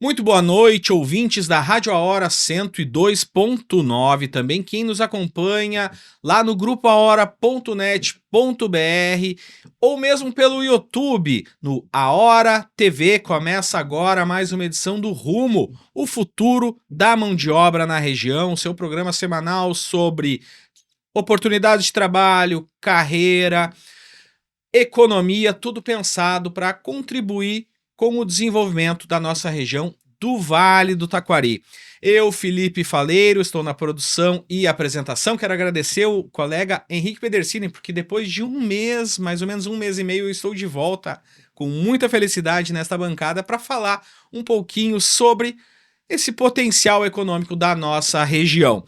Muito boa noite, ouvintes da Rádio A Hora 102.9, também quem nos acompanha lá no grupo ahora.net.br ou mesmo pelo YouTube, no A Hora TV. Começa agora mais uma edição do Rumo, o futuro da mão de obra na região, seu programa semanal sobre oportunidades de trabalho, carreira, economia, tudo pensado para contribuir com o desenvolvimento da nossa região do Vale do Taquari. Eu, Felipe Faleiro, estou na produção e apresentação. Quero agradecer o colega Henrique Pedersini, porque depois de um mês, mais ou menos um mês e meio, eu estou de volta com muita felicidade nesta bancada para falar um pouquinho sobre esse potencial econômico da nossa região.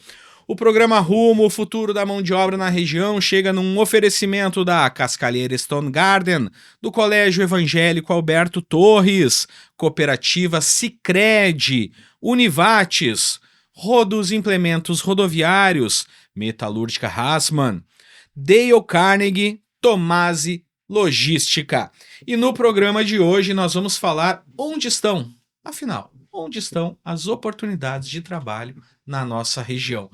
O programa Rumo, o futuro da mão de obra na região, chega num oferecimento da Cascalheira Stone Garden, do Colégio Evangélico Alberto Torres, Cooperativa Sicredi, Univates, Rodos Implementos Rodoviários, Metalúrgica Hassmann, Dale Carnegie, Tomasi Logística. E no programa de hoje nós vamos falar onde estão as oportunidades de trabalho na nossa região.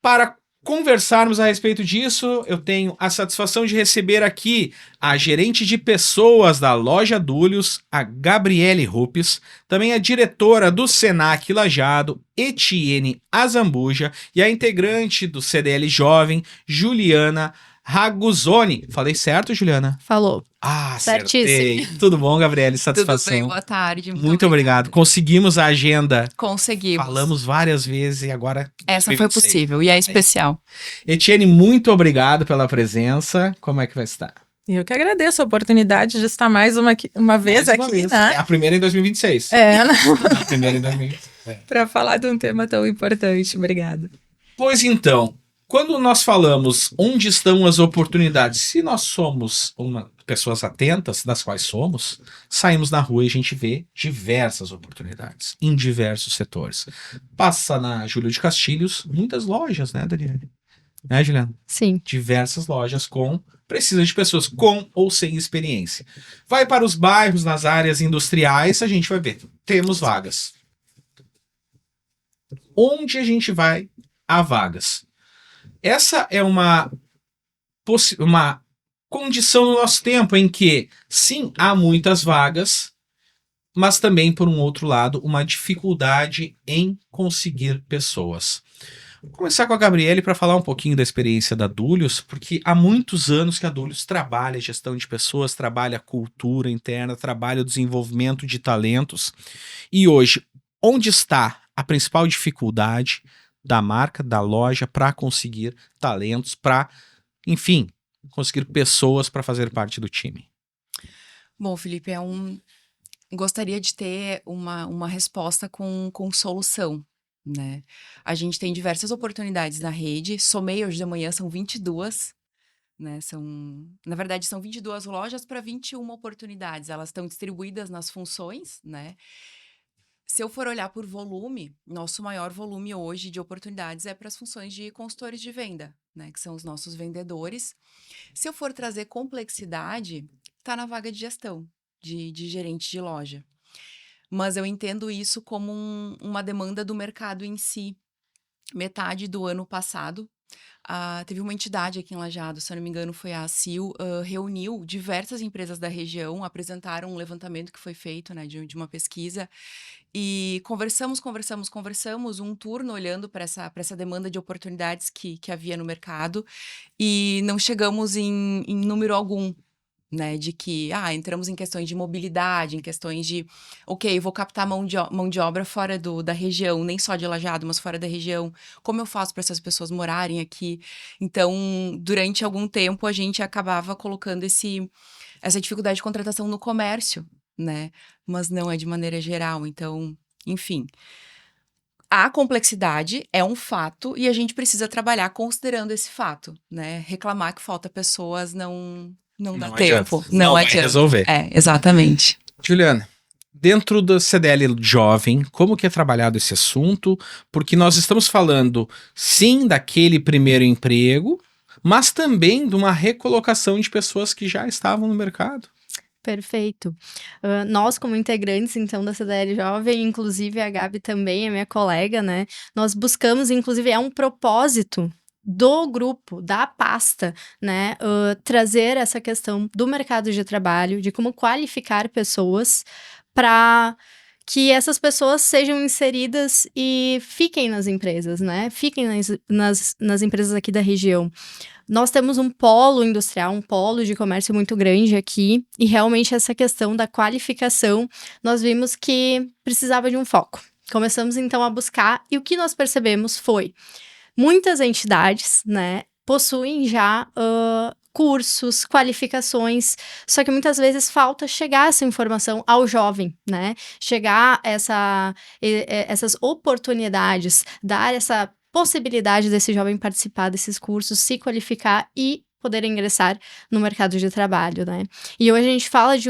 Para conversarmos a respeito disso, eu tenho a satisfação de receber aqui a gerente de pessoas da Loja Dúlios, a Gabriele Rupes, também a diretora do Senac Lajado, Etienne Azambuja, e a integrante do CDL Jovem, Juliana Raguzoni. Falei certo, Juliana? Falou. Acertei. Tudo bom, Gabriele? Satisfação. Tudo bem, boa tarde. Muito obrigado. Conseguimos a agenda. Conseguimos. Falamos várias vezes e agora... Essa foi possível e é especial. Etienne, muito obrigado pela presença. Como é que vai estar? Eu que agradeço a oportunidade de estar mais uma vez aqui, né? É a primeira em 2026. É, né? A primeira em 2026. Para falar de um tema tão importante. Obrigada. Pois então, quando nós falamos onde estão as oportunidades, se nós somos pessoas atentas, das quais somos, saímos na rua e a gente vê diversas oportunidades em diversos setores. Passa na Júlio de Castilhos, muitas lojas, né, Daniele? Né, Juliana? Sim. Diversas lojas precisa de pessoas com ou sem experiência. Vai para os bairros, nas áreas industriais, a gente vai ver. Temos vagas. Onde a gente vai, há vagas. Essa é uma condição no nosso tempo em que, sim, há muitas vagas, mas também, por um outro lado, uma dificuldade em conseguir pessoas. Vou começar com a Gabriele para falar um pouquinho da experiência da Dúlios, porque há muitos anos que a Dúlios trabalha gestão de pessoas, trabalha cultura interna, trabalha o desenvolvimento de talentos. E hoje, onde está a principal dificuldade da marca, da loja, para conseguir talentos, para, enfim, conseguir pessoas para fazer parte do time? Bom, Felipe, gostaria de ter uma resposta com solução, né? A gente tem diversas oportunidades na rede, somei hoje de manhã, são 22, né? Na verdade, são 22 lojas para 21 oportunidades, elas estão distribuídas nas funções, né? Se eu for olhar por volume, nosso maior volume hoje de oportunidades é para as funções de consultores de venda, né, que são os nossos vendedores. Se eu for trazer complexidade, está na vaga de gestão, de gerente de loja. Mas eu entendo isso como uma demanda do mercado em si. Metade do ano passado, teve uma entidade aqui em Lajeado, se eu não me engano foi a ACIL, reuniu diversas empresas da região, apresentaram um levantamento que foi feito, né, de uma pesquisa, e conversamos, um turno olhando para essa demanda de oportunidades que havia no mercado, e não chegamos em número algum, né, de que, entramos em questões de mobilidade, em questões de, vou captar mão de obra fora da região, nem só de Lajeado, mas fora da região, como eu faço para essas pessoas morarem aqui? Então, durante algum tempo, a gente acabava colocando essa dificuldade de contratação no comércio, né, mas não é de maneira geral, então, enfim. A complexidade é um fato e a gente precisa trabalhar considerando esse fato, né, reclamar que falta pessoas não dá tempo. Não adianta resolver. Exatamente. Juliana, dentro do CDL Jovem, como que é trabalhado esse assunto? Porque nós estamos falando, sim, daquele primeiro emprego, mas também de uma recolocação de pessoas que já estavam no mercado. Perfeito. Nós, como integrantes, então, da CDL Jovem, inclusive a Gabi também é minha colega, né? Nós buscamos, inclusive, é um propósito do grupo, da pasta, né? Trazer essa questão do mercado de trabalho, de como qualificar pessoas para que essas pessoas sejam inseridas e fiquem nas empresas, né? Fiquem nas empresas aqui da região. Nós temos um polo industrial, um polo de comércio muito grande aqui, e realmente essa questão da qualificação, nós vimos que precisava de um foco. Começamos então a buscar, e o que nós percebemos foi, muitas entidades, né, possuem já cursos, qualificações, só que muitas vezes falta chegar essa informação ao jovem, né, chegar essas oportunidades, dar essa possibilidade desse jovem participar desses cursos, se qualificar e poder ingressar no mercado de trabalho, né? E hoje a gente fala de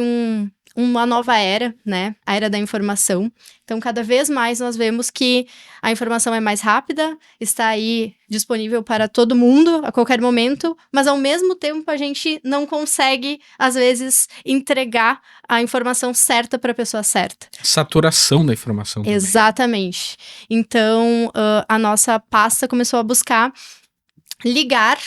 uma nova era, né? A era da informação. Então, cada vez mais nós vemos que a informação é mais rápida, está aí disponível para todo mundo, a qualquer momento, mas ao mesmo tempo a gente não consegue, às vezes, entregar a informação certa para a pessoa certa. Saturação da informação também. Exatamente. Então, a nossa pasta começou a buscar ligar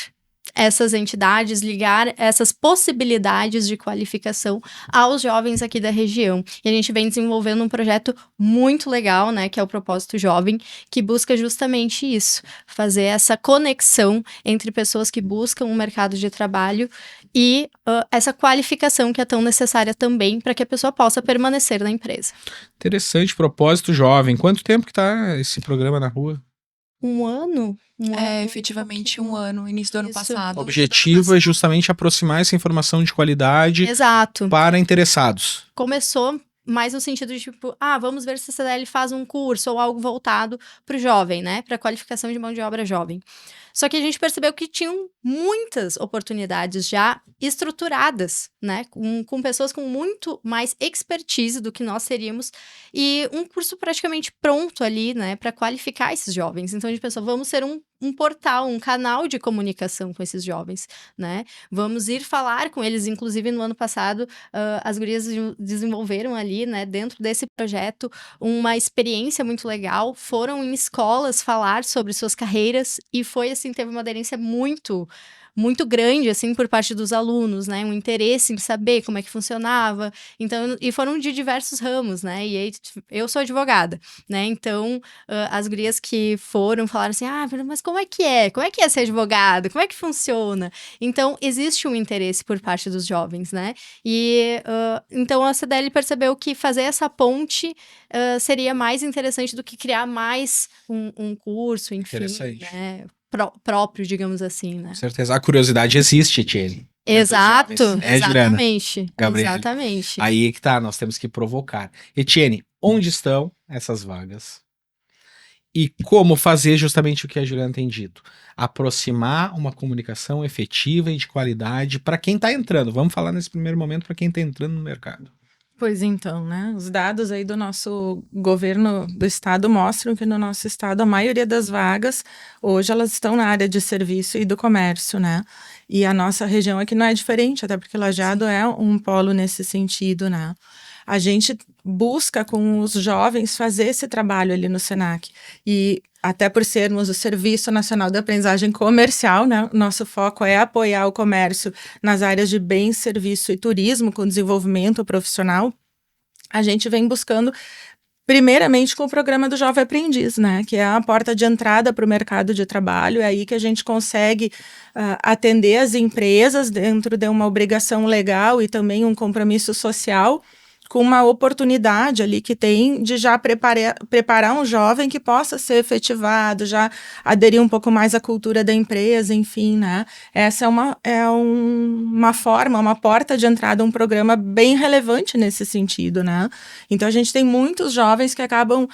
essas entidades, ligar essas possibilidades de qualificação aos jovens aqui da região. E a gente vem desenvolvendo um projeto muito legal, né, que é o Propósito Jovem, que busca justamente isso, fazer essa conexão entre pessoas que buscam um mercado de trabalho e essa qualificação que é tão necessária também para que a pessoa possa permanecer na empresa. Interessante, Propósito Jovem. Quanto tempo que tá esse programa na rua? Um ano? Efetivamente um ano, início do ano Isso. passado. O objetivo é justamente aproximar essa informação de qualidade Exato. para interessados. Começou mais no sentido de tipo, vamos ver se a CDL faz um curso ou algo voltado para o jovem, né? Para qualificação de mão de obra jovem. Só que a gente percebeu que tinham muitas oportunidades já estruturadas, né? Com pessoas com muito mais expertise do que nós teríamos e um curso praticamente pronto ali, né? Para qualificar esses jovens. Então a gente pensou, vamos ser um portal, um canal de comunicação com esses jovens, né? Vamos ir falar com eles, inclusive no ano passado, as gurias desenvolveram ali, né, dentro desse projeto, uma experiência muito legal, foram em escolas falar sobre suas carreiras e foi, assim, teve uma aderência muito grande, assim, por parte dos alunos, né, um interesse em saber como é que funcionava, então, e foram de diversos ramos, né, e aí, eu sou advogada, né, então, as gurias que foram falaram assim, mas como é que é? Como é que é ser advogado? Como é que funciona? Então, existe um interesse por parte dos jovens, né, e, então, a CDL percebeu que fazer essa ponte seria mais interessante do que criar mais um curso, enfim, né, próprio, digamos assim, né? Com certeza. A curiosidade existe, Etienne. Exato, Juliana? Gabriel. Exatamente. Aí que tá, nós temos que provocar. Etienne, onde estão essas vagas? E como fazer justamente o que a Juliana tem dito? Aproximar uma comunicação efetiva e de qualidade para quem está entrando. Vamos falar nesse primeiro momento para quem está entrando no mercado. Pois então, né? Os dados aí do nosso governo do estado mostram que no nosso estado a maioria das vagas hoje elas estão na área de serviço e do comércio, né? E a nossa região aqui não é diferente, até porque Lajeado é um polo nesse sentido, né? A gente busca com os jovens fazer esse trabalho ali no Senac e até por sermos o Serviço Nacional de Aprendizagem Comercial, né? Nosso foco é apoiar o comércio nas áreas de bens, serviço e turismo com desenvolvimento profissional. A gente vem buscando, primeiramente, com o programa do Jovem Aprendiz, né? Que é a porta de entrada para o mercado de trabalho. É aí que a gente consegue atender as empresas dentro de uma obrigação legal e também um compromisso social, com uma oportunidade ali que tem de já preparar um jovem que possa ser efetivado, já aderir um pouco mais à cultura da empresa, enfim, né? Essa é uma forma, uma porta de entrada, um programa bem relevante nesse sentido, né? Então, a gente tem muitos jovens que acabam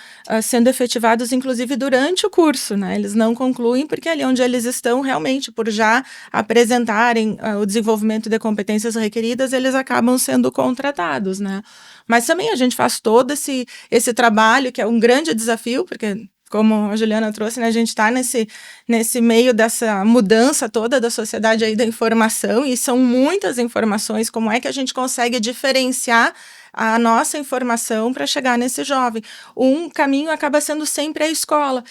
sendo efetivados, inclusive, durante o curso, né? Eles não concluem porque ali onde eles estão, realmente, por já apresentarem o desenvolvimento de competências requeridas, eles acabam sendo contratados, né? Mas também a gente faz todo esse trabalho, que é um grande desafio, porque como a Juliana trouxe, né, a gente está nesse meio dessa mudança toda da sociedade aí da informação, e são muitas informações. Como é que a gente consegue diferenciar a nossa informação para chegar nesse jovem? Um caminho acaba sendo sempre a escola,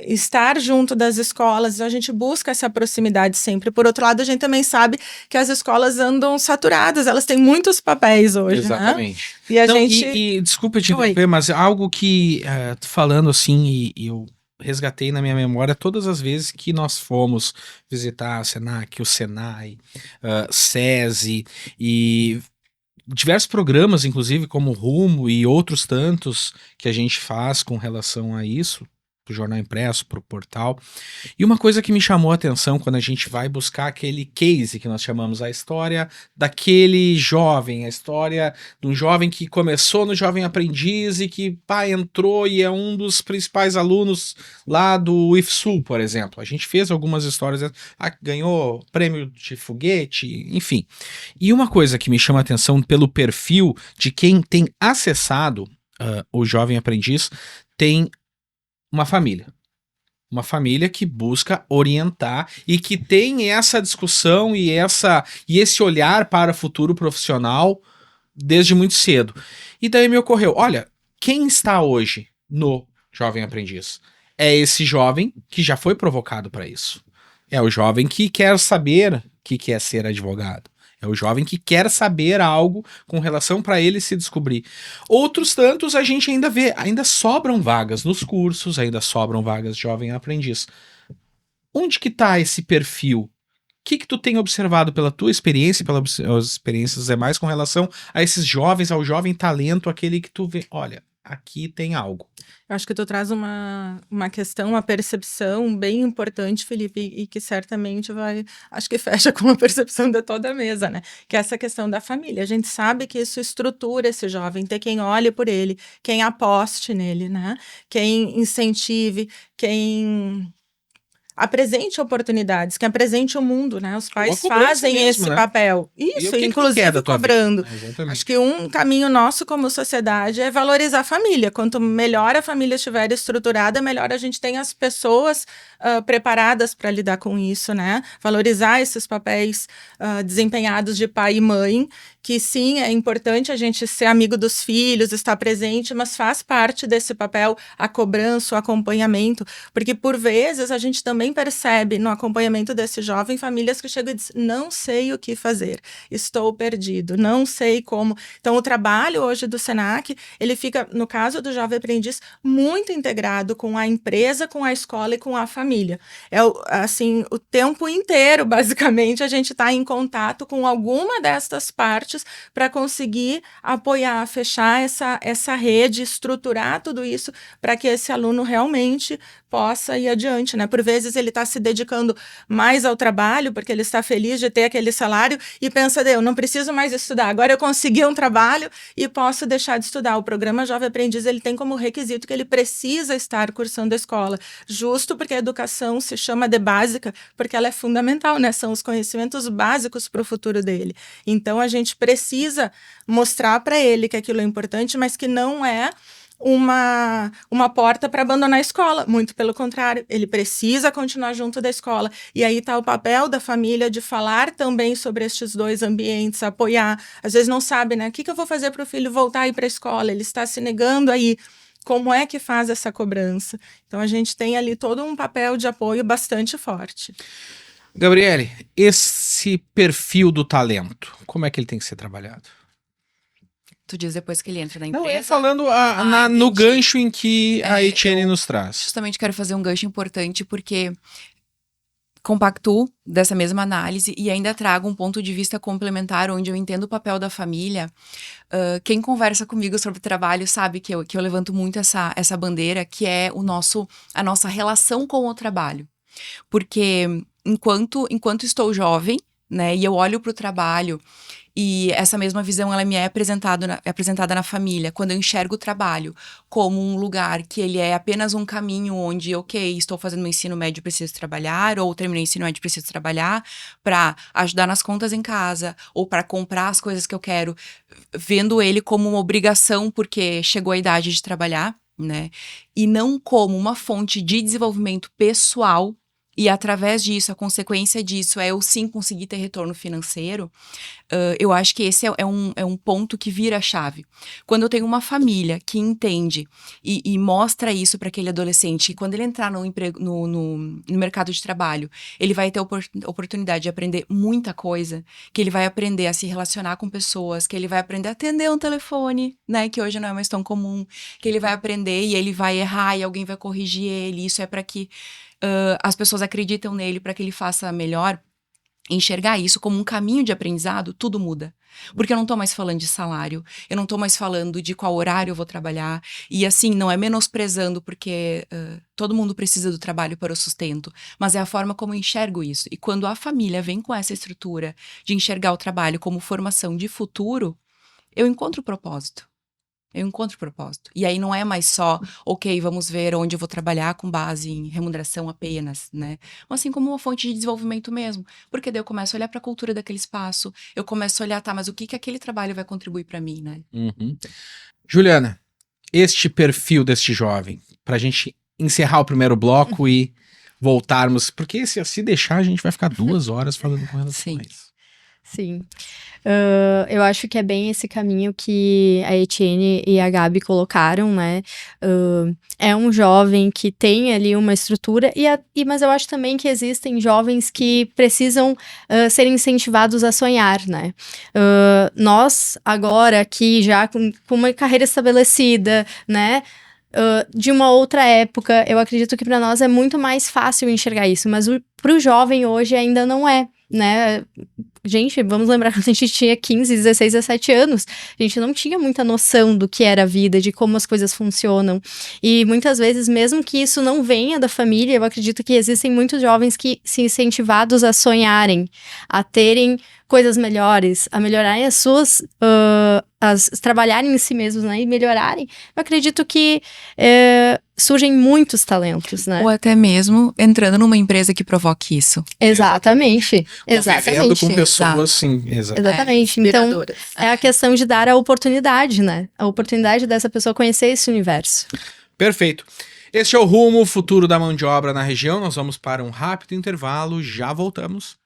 estar junto das escolas, a gente busca essa proximidade sempre. Por outro lado, a gente também sabe que as escolas andam saturadas, elas têm muitos papéis hoje, Exatamente. Né? E a Não, gente... desculpa te interromper, mas algo que, falando assim, e eu resgatei na minha memória todas as vezes que nós fomos visitar a Senac, o Senai, SESI e diversos programas, inclusive como Rumo e outros tantos que a gente faz com relação a isso, pro jornal impresso, pro portal. E uma coisa que me chamou a atenção quando a gente vai buscar aquele case que nós chamamos a história daquele jovem, a história de um jovem que começou no Jovem Aprendiz e que entrou e é um dos principais alunos lá do IFSU, por exemplo. A gente fez algumas histórias, ganhou prêmio de foguete, enfim. E uma coisa que me chama a atenção pelo perfil de quem tem acessado o Jovem Aprendiz, tem uma família que busca orientar e que tem essa discussão e esse olhar para o futuro profissional desde muito cedo. E daí me ocorreu, olha, quem está hoje no Jovem Aprendiz? É esse jovem que já foi provocado para isso. É o jovem que quer saber que quer ser advogado. É o jovem que quer saber algo com relação para ele se descobrir. Outros tantos a gente ainda vê, ainda sobram vagas nos cursos, ainda sobram vagas de jovem aprendiz. Onde que tá esse perfil? O que tu tem observado pela tua experiência e pelas experiências dos demais com relação a esses jovens, ao jovem talento, aquele que tu vê, olha, aqui tem algo. Eu acho que tu traz uma questão, uma percepção bem importante, Felipe, e que certamente acho que fecha com a percepção de toda a mesa, né? Que é essa questão da família. A gente sabe que isso estrutura esse jovem, ter quem olhe por ele, quem aposte nele, né? Quem incentive, quem apresente oportunidades, que apresente o mundo, né? Os pais fazem mesmo, esse né? papel. Isso, que inclusive da tua cobrando. Vida? Acho que um caminho nosso como sociedade é valorizar a família. Quanto melhor a família estiver estruturada, melhor a gente tem as pessoas preparadas para lidar com isso, né? Valorizar esses papéis desempenhados de pai e mãe, que sim, é importante a gente ser amigo dos filhos, estar presente, mas faz parte desse papel a cobrança, o acompanhamento, porque por vezes a gente também percebe no acompanhamento desse jovem famílias que chegam e dizem, não sei o que fazer, estou perdido, não sei como. Então o trabalho hoje do Senac, ele fica, no caso do jovem aprendiz, muito integrado com a empresa, com a escola e com a família. É assim, o tempo inteiro, basicamente, a gente está em contato com alguma destas partes para conseguir apoiar, fechar essa rede, estruturar tudo isso para que esse aluno realmente possa ir adiante, né? Por vezes ele está se dedicando mais ao trabalho porque ele está feliz de ter aquele salário e pensa, eu não preciso mais estudar, agora eu consegui um trabalho e posso deixar de estudar. O programa Jovem Aprendiz, ele tem como requisito que ele precisa estar cursando a escola, justo porque a educação se chama de básica, porque ela é fundamental, né? São os conhecimentos básicos para o futuro dele. Então, a gente precisa mostrar para ele que aquilo é importante, mas que não é uma porta para abandonar a escola. Muito pelo contrário, ele precisa continuar junto da escola. E aí está o papel da família de falar também sobre estes dois ambientes, apoiar. Às vezes não sabe, né? O que eu vou fazer para o filho voltar a ir para a escola? Ele está se negando aí. Como é que faz essa cobrança? Então, a gente tem ali todo um papel de apoio bastante forte. Gabriele, esse perfil do talento, como é que ele tem que ser trabalhado? Tu diz depois que ele entra na empresa? Não, é falando no gancho em que a Etienne nos traz. Justamente quero fazer um gancho importante porque compactuo dessa mesma análise e ainda trago um ponto de vista complementar onde eu entendo o papel da família. Quem conversa comigo sobre trabalho sabe que eu levanto muito essa bandeira, que é a nossa relação com o trabalho. Porque enquanto estou jovem, né, e eu olho para o trabalho e essa mesma visão ela me é apresentada na família, quando eu enxergo o trabalho como um lugar que ele é apenas um caminho onde, ok, estou fazendo meu ensino médio, preciso trabalhar, ou terminei o ensino médio, preciso trabalhar para ajudar nas contas em casa, ou para comprar as coisas que eu quero, vendo ele como uma obrigação porque chegou a idade de trabalhar. né? E não como uma fonte de desenvolvimento pessoal, e através disso, a consequência disso é eu sim conseguir ter retorno financeiro. Eu acho que esse é um ponto que vira a chave. Quando eu tenho uma família que entende e mostra isso para aquele adolescente, que quando ele entrar no mercado de trabalho, ele vai ter oportunidade de aprender muita coisa, que ele vai aprender a se relacionar com pessoas, que ele vai aprender a atender um telefone, né, que hoje não é mais tão comum, que ele vai aprender e ele vai errar e alguém vai corrigir ele. Isso é para que as pessoas acreditam nele, para que ele faça melhor. Enxergar isso como um caminho de aprendizado, tudo muda. Porque eu não tô mais falando de salário, eu não tô mais falando de qual horário eu vou trabalhar, e assim, não é menosprezando, porque todo mundo precisa do trabalho para o sustento, mas é a forma como eu enxergo isso. E quando a família vem com essa estrutura de enxergar o trabalho como formação de futuro, eu encontro propósito. E aí não é mais só, ok, vamos ver onde eu vou trabalhar com base em remuneração apenas, né? Mas assim como uma fonte de desenvolvimento mesmo. Porque daí eu começo a olhar para a cultura daquele espaço, eu começo a olhar, tá, mas o que aquele trabalho vai contribuir para mim, né? Uhum. Juliana, este perfil deste jovem, pra gente encerrar o primeiro bloco e voltarmos, porque se deixar a gente vai ficar 2 horas falando com relação a isso. Sim. Eu acho que é bem esse caminho que a Etienne e a Gabi colocaram, né? É um jovem que tem ali uma estrutura, mas eu acho também que existem jovens que precisam ser incentivados a sonhar, né? Nós, agora aqui, já com uma carreira estabelecida, né? De uma outra época, eu acredito que para nós é muito mais fácil enxergar isso, mas para o jovem hoje ainda não é, né? Gente, vamos lembrar que a gente tinha 15, 16, 17 anos. A gente não tinha muita noção do que era a vida, de como as coisas funcionam. E muitas vezes, mesmo que isso não venha da família, eu acredito que existem muitos jovens que se incentivados a sonharem, a terem coisas melhores, a melhorarem as suas... trabalharem em si mesmos, né? E melhorarem. Eu acredito que surgem muitos talentos, né? Ou até mesmo entrando numa empresa que provoque isso. Exatamente. Convivendo com pessoas, sim. Exatamente. Então, é a questão de dar a oportunidade, né? A oportunidade dessa pessoa conhecer esse universo. Perfeito. Este é o Rumo, o futuro da mão de obra na região. Nós vamos para um rápido intervalo, já voltamos.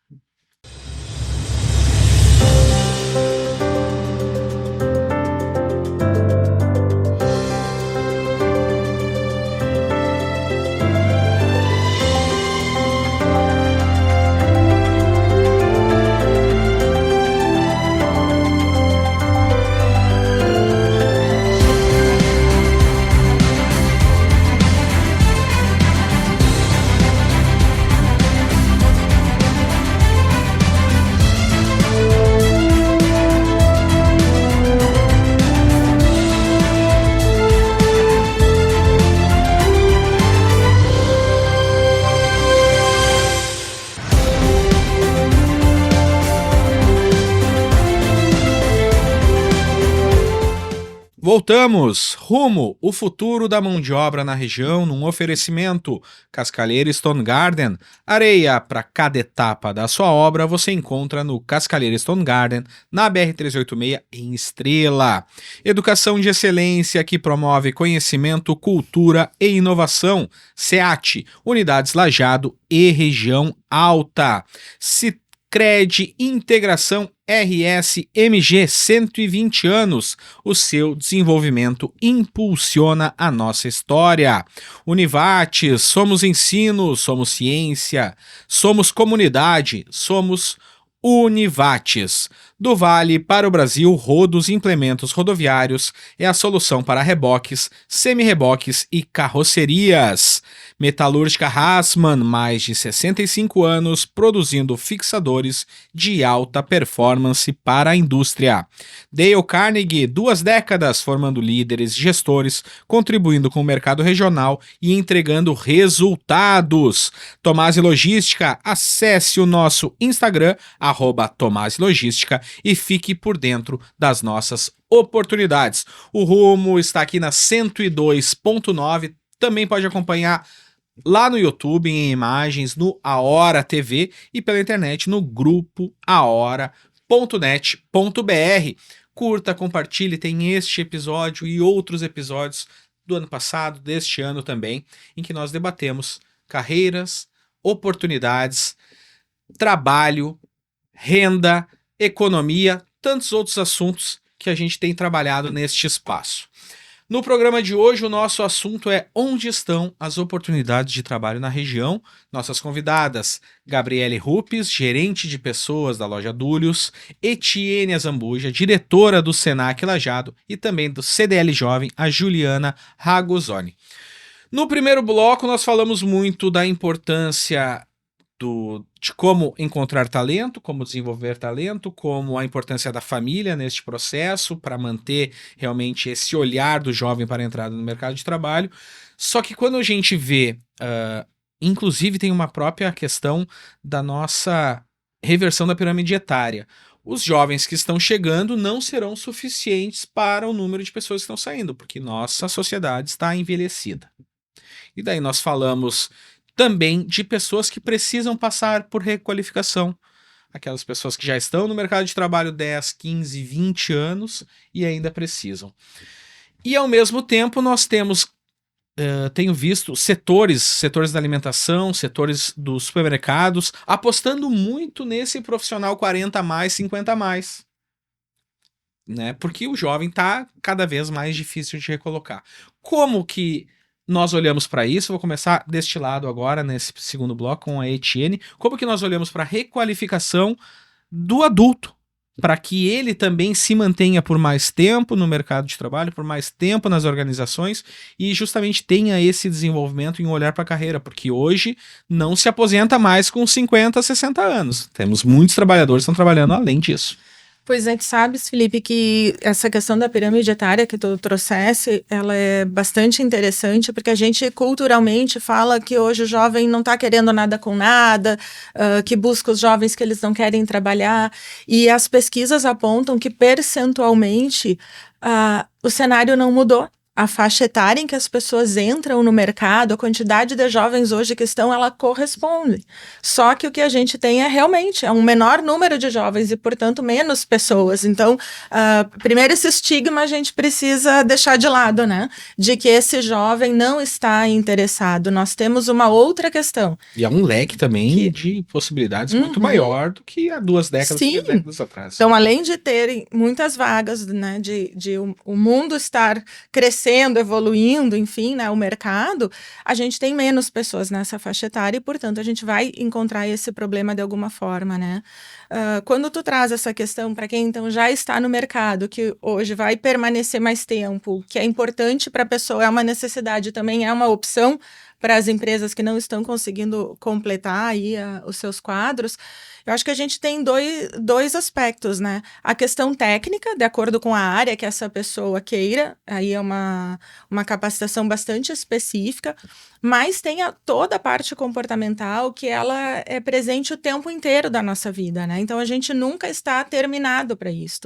Voltamos! Rumo, o futuro da mão de obra na região, num oferecimento Cascalheira Stone Garden. Areia para cada etapa da sua obra você encontra no Cascalheira Stone Garden, na BR-386 em Estrela. Educação de excelência que promove conhecimento, cultura e inovação. SEAT, Unidades Lajeado e Região Alta. Sicredi Integração RS MG, 120 anos. O seu desenvolvimento impulsiona a nossa história. Univates, somos ensino, somos ciência, somos comunidade, somos Univates. Do Vale para o Brasil, Rodos Implementos Rodoviários é a solução para reboques, semi-reboques e carrocerias. Metalúrgica Hassmann, mais de 65 anos produzindo fixadores de alta performance para a indústria. Dale Carnegie, 2 décadas formando líderes e gestores, contribuindo com o mercado regional e entregando resultados. Tomasi Logística, acesse o nosso Instagram, @TomasiLogística, e fique por dentro das nossas oportunidades. O Rumo está aqui na 102.9, também pode acompanhar lá no YouTube, em imagens, no Ahora TV e pela internet no grupo ahora.net.br. Curta, compartilhe, tem este episódio e outros episódios do ano passado, deste ano também, em que nós debatemos carreiras, oportunidades, trabalho, renda, economia, tantos outros assuntos que a gente tem trabalhado neste espaço. No programa de hoje, o nosso assunto é onde estão as oportunidades de trabalho na região. Nossas convidadas, Gabriele Rupes, gerente de pessoas da loja Dúlios, Etienne Azambuja, diretora do Senac Lajado e também do CDL Jovem, a Juliana Ragosoni. No primeiro bloco, nós falamos muito da importância de como encontrar talento, como desenvolver talento, como a importância da família neste processo para manter realmente esse olhar do jovem para a entrada no mercado de trabalho. Só que quando a gente vê, inclusive tem uma própria questão da nossa reversão da pirâmide etária. Os jovens que estão chegando não serão suficientes para o número de pessoas que estão saindo, porque nossa sociedade está envelhecida. E daí nós falamos também de pessoas que precisam passar por requalificação. Aquelas pessoas que já estão no mercado de trabalho 10, 15, 20 anos e ainda precisam. E ao mesmo tempo nós temos, tenho visto setores da alimentação, setores dos supermercados, apostando muito nesse profissional 40 a mais, 50 a mais. Né? Porque o jovem está cada vez mais difícil de recolocar. Como que nós olhamos para isso? Vou começar deste lado agora, nesse segundo bloco, com a Etienne. Como que nós olhamos para a requalificação do adulto, para que ele também se mantenha por mais tempo no mercado de trabalho, por mais tempo nas organizações e justamente tenha esse desenvolvimento em olhar para a carreira, porque hoje não se aposenta mais com 50, 60 anos. Temos muitos trabalhadores que estão trabalhando além disso. Pois é, tu sabes, Felipe, que essa questão da pirâmide etária que tu trouxesse, ela é bastante interessante, porque a gente culturalmente fala que hoje o jovem não está querendo nada com nada, que busca os jovens que eles não querem trabalhar, e as pesquisas apontam que percentualmente o cenário não mudou. A faixa etária em que as pessoas entram no mercado, a quantidade de jovens hoje que estão, ela corresponde. Só que o que a gente tem é realmente um menor número de jovens e, portanto, menos pessoas. Então, primeiro esse estigma a gente precisa deixar de lado, né? De que esse jovem não está interessado. Nós temos uma outra questão. E é um leque também de possibilidades muito maior do que há 2 décadas, 3 décadas atrás. Então, além de terem muitas vagas, né, de o mundo estar crescendo, evoluindo, enfim, né, o mercado, a gente tem menos pessoas nessa faixa etária e, portanto, a gente vai encontrar esse problema de alguma forma, né? Quando tu traz essa questão para quem, então, já está no mercado, que hoje vai permanecer mais tempo, que é importante para a pessoa, é uma necessidade, também é uma opção para as empresas que não estão conseguindo completar aí os seus quadros, eu acho que a gente tem dois aspectos, né? A questão técnica, de acordo com a área que essa pessoa queira, aí é uma capacitação bastante específica, mas tem toda a parte comportamental que ela é presente o tempo inteiro da nossa vida, né? Então, a gente nunca está terminado para isso.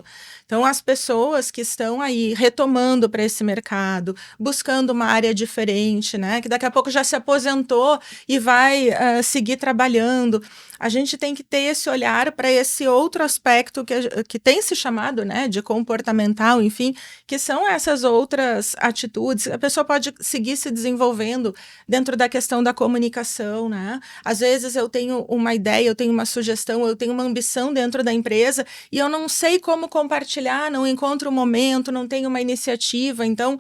Então, as pessoas que estão aí retomando para esse mercado, buscando uma área diferente, né? Que daqui a pouco já se aposentou e vai seguir trabalhando. A gente tem que ter esse olhar para esse outro aspecto que tem se chamado, né, de comportamental, enfim, que são essas outras atitudes. A pessoa pode seguir se desenvolvendo dentro da questão da comunicação, né? Às vezes eu tenho uma ideia, eu tenho uma sugestão, eu tenho uma ambição dentro da empresa e eu não sei como compartilhar, não encontro o momento, não tenho uma iniciativa. Então,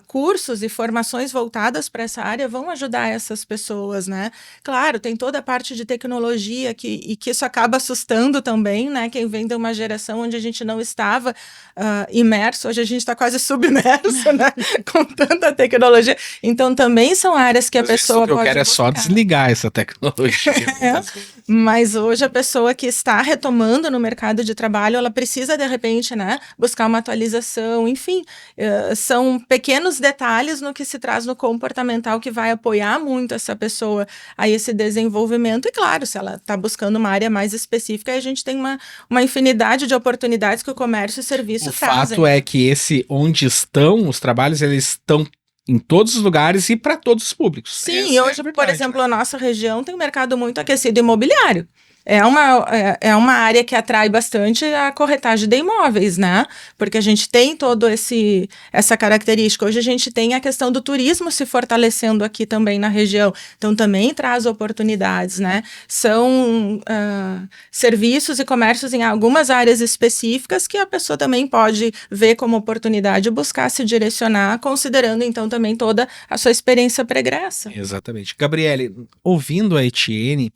cursos e formações voltadas para essa área vão ajudar essas pessoas, né? Claro, tem toda a parte de tecnologia e que isso acaba assustando também, né? Quem vem de uma geração onde a gente não estava imerso, hoje a gente está quase submerso, né? Com tanta tecnologia. Então, também são áreas que a pessoa pode buscar. Eu quero é só desligar essa tecnologia. Mas hoje a pessoa que está retomando no mercado de trabalho, ela precisa, de repente, né? Buscar uma atualização, enfim. São pequenos detalhes no que se traz no comportamental que vai apoiar muito essa pessoa a esse desenvolvimento. E, claro, se ela está buscando uma área mais específica, a gente tem uma infinidade de oportunidades que o comércio e o serviço trazem. O fato é que onde estão os trabalhos, eles estão em todos os lugares e para todos os públicos. Sim, e hoje, por exemplo, a nossa região tem um mercado muito aquecido imobiliário. é uma área que atrai bastante a corretagem de imóveis, né? Porque a gente tem todo essa característica. Hoje a gente tem a questão do turismo se fortalecendo aqui também na região, então também traz oportunidades, né? São serviços e comércios em algumas áreas específicas que a pessoa também pode ver como oportunidade e buscar se direcionar, considerando então também toda a sua experiência pregressa. Exatamente. Gabriele, ouvindo a Etienne,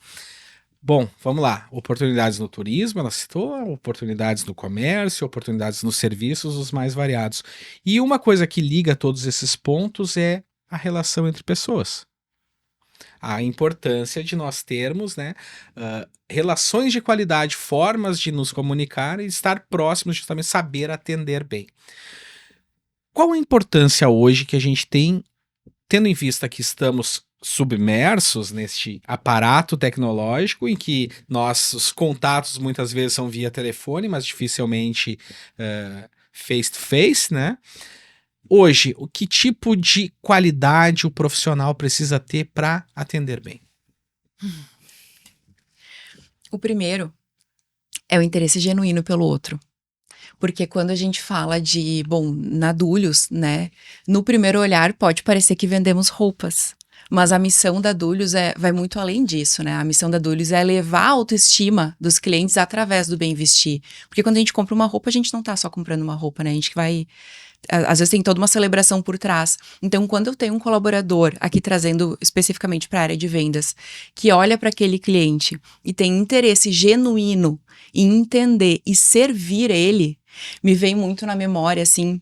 bom, vamos lá. Oportunidades no turismo, ela citou, oportunidades no comércio, oportunidades nos serviços, os mais variados. E uma coisa que liga todos esses pontos é a relação entre pessoas. A importância de nós termos, né, relações de qualidade, formas de nos comunicar e estar próximos, justamente saber atender bem. Qual a importância hoje que a gente tem, tendo em vista que estamos submersos neste aparato tecnológico em que nossos contatos muitas vezes são via telefone, mas dificilmente face to face, né? Hoje, que tipo de qualidade o profissional precisa ter para atender bem? O primeiro é o interesse genuíno pelo outro. Porque quando a gente fala de, na Dúlios, né? No primeiro olhar pode parecer que vendemos roupas. Mas a missão da Dúlios vai muito além disso, né? A missão da Dúlios é elevar a autoestima dos clientes através do bem vestir. Porque quando a gente compra uma roupa, a gente não tá só comprando uma roupa, né? A gente vai... Às vezes tem toda uma celebração por trás. Então, quando eu tenho um colaborador aqui trazendo especificamente para a área de vendas, que olha para aquele cliente e tem interesse genuíno em entender e servir ele, me vem muito na memória, assim,